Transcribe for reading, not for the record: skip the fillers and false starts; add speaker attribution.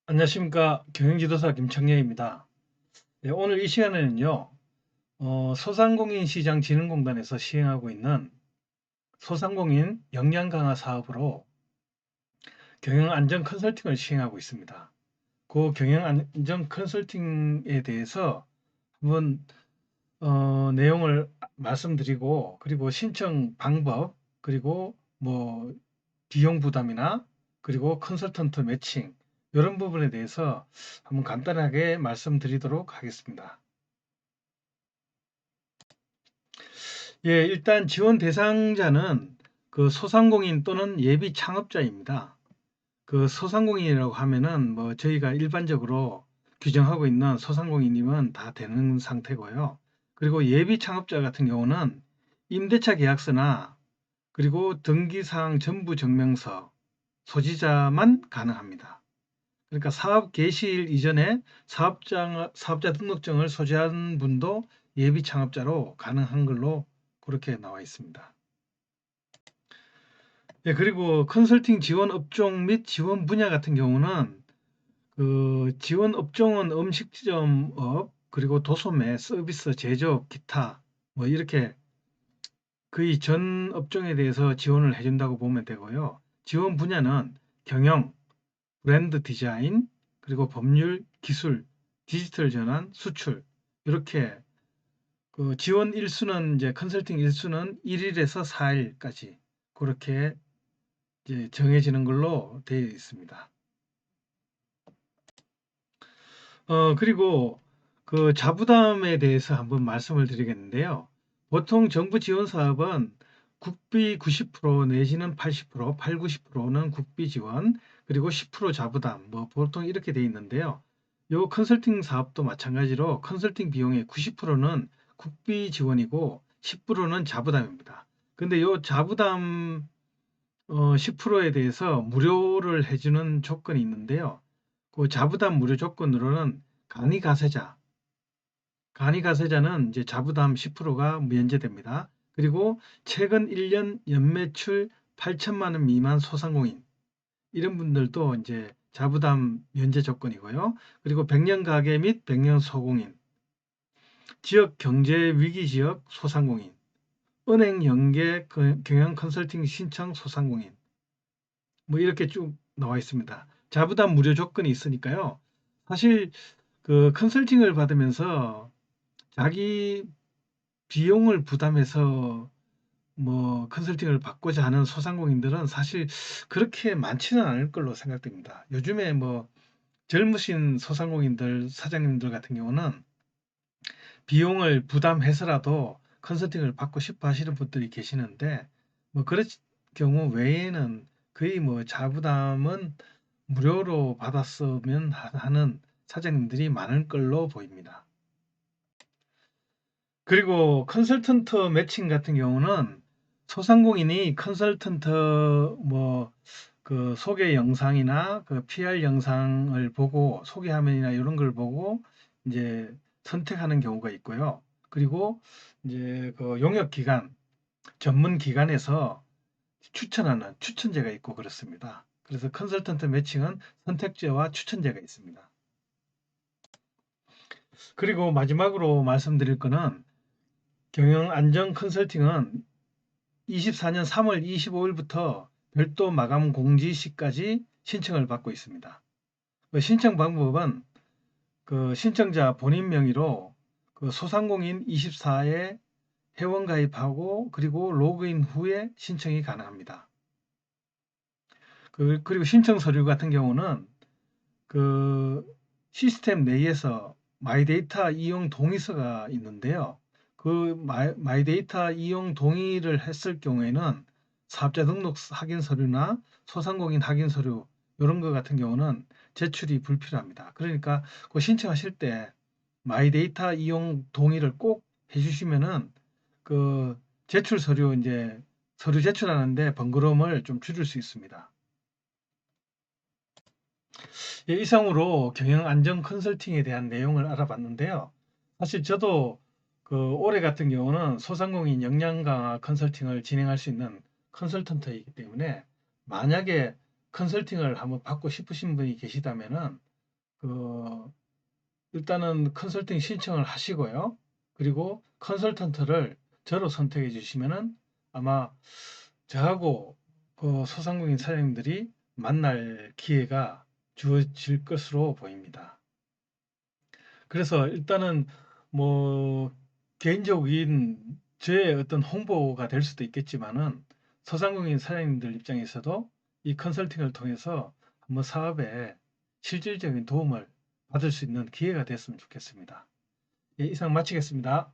Speaker 1: 안녕하십니까. 경영지도사 김창렬입니다. 네, 오늘 이 시간에는요, 소상공인 시장 진흥공단에서 시행하고 있는 소상공인 역량 강화 사업으로 경영 안전 컨설팅을 시행하고 있습니다. 그 경영 안전 컨설팅에 대해서 한번 내용을 말씀드리고, 그리고 신청 방법, 그리고 뭐 비용 부담이나 그리고 컨설턴트 매칭 이런 부분에 대해서 한번 간단하게 말씀드리도록 하겠습니다. 예, 일단 지원 대상자는 그 소상공인 또는 예비 창업자입니다. 그 소상공인이라고 하면은 뭐 저희가 일반적으로 규정하고 있는 소상공인이면 다 되는 상태고요. 그리고 예비 창업자 같은 경우는 임대차 계약서나 그리고 등기사항 전부 증명서 소지자만 가능합니다. 그러니까 사업 개시일 이전에 사업자 등록증을 소지한 분도 예비 창업자로 가능한 걸로 그렇게 나와 있습니다. 예, 그리고 컨설팅 지원 업종 및 지원 분야 같은 경우는 그 지원 업종은 음식점업, 그리고 도소매, 서비스, 제조업, 기타 뭐 이렇게 거의 전 업종에 대해서 지원을 해준다고 보면 되고요. 지원 분야는 경영, 브랜드 디자인, 그리고 법률, 기술, 디지털 전환, 수출 이렇게 그 지원 일수는 이제 컨설팅 일수는 1일에서 4일까지 그렇게 이제 정해지는 걸로 되어 있습니다. 그리고 그 자부담에 대해서 한번 말씀을 드리겠는데요. 보통 정부 지원 사업은 국비 90% 내지는 80%, 8, 90%는 국비 지원, 그리고 10% 자부담, 뭐 보통 이렇게 돼 있는데요. 요 컨설팅 사업도 마찬가지로 컨설팅 비용의 90%는 국비 지원이고 10%는 자부담입니다. 근데 요 자부담 10%에 대해서 무료를 해주는 조건이 있는데요. 그 자부담 무료 조건으로는 간이가세자는 이제 자부담 10%가 면제됩니다. 그리고 최근 1년 연매출 8천만 원 미만 소상공인 이런 분들도 이제 자부담 면제 조건이고요. 그리고 100년 가계 및 100년 소공인, 지역 경제 위기 지역 소상공인, 은행 연계 경영 컨설팅 신청 소상공인 뭐 이렇게 쭉 나와 있습니다. 자부담 무료 조건이 있으니까요. 사실 그 컨설팅을 받으면서 자기 비용을 부담해서 뭐 컨설팅을 받고자 하는 소상공인들은 사실 그렇게 많지는 않을 걸로 생각됩니다. 요즘에 뭐 젊으신 소상공인들, 사장님들 같은 경우는 비용을 부담해서라도 컨설팅을 받고 싶어 하시는 분들이 계시는데 뭐 그럴 경우 외에는 거의 뭐 자부담은 무료로 받았으면 하는 사장님들이 많을 걸로 보입니다. 그리고 컨설턴트 매칭 같은 경우는 소상공인이 컨설턴트 뭐 그 소개 영상이나 그 PR 영상을 보고 소개 화면이나 이런 걸 보고 이제 선택하는 경우가 있고요. 그리고 이제 그 용역 기관, 전문 기관에서 추천하는 추천제가 있고 그렇습니다. 그래서 컨설턴트 매칭은 선택제와 추천제가 있습니다. 그리고 마지막으로 말씀드릴 거는 경영 안전 컨설팅은 24년 3월 25일부터 별도 마감 공지 시까지 신청을 받고 있습니다. 그 신청 방법은 그 신청자 본인 명의로 그 소상공인 24에 회원 가입하고 그리고 로그인 후에 신청이 가능합니다. 그리고 신청 서류 같은 경우는 그 시스템 내에서 마이데이터 이용 동의서가 있는데요. 그 마이데이터 이용 동의를 했을 경우에는 사업자 등록 확인 서류나 소상공인 확인 서류 이런 거 같은 경우는 제출이 불필요합니다. 그러니까 그 신청하실 때 마이데이터 이용 동의를 꼭 해주시면은 그 제출 서류 이제 서류 제출하는데 번거로움을 좀 줄일 수 있습니다. 예, 이상으로 경영 안전 컨설팅에 대한 내용을 알아봤는데요. 사실 저도 그 올해 같은 경우는 소상공인 역량 강화 컨설팅을 진행할 수 있는 컨설턴트이기 때문에 만약에 컨설팅을 한번 받고 싶으신 분이 계시다면은 그 일단은 컨설팅 신청을 하시고요. 그리고 컨설턴트를 저로 선택해 주시면은 아마 저하고 그 소상공인 사장님들이 만날 기회가 주어질 것으로 보입니다. 그래서 일단은 뭐 개인적인 저의 어떤 홍보가 될 수도 있겠지만은 소상공인 사장님들 입장에서도 이 컨설팅을 통해서 한번 사업에 실질적인 도움을 받을 수 있는 기회가 됐으면 좋겠습니다. 예, 이상 마치겠습니다.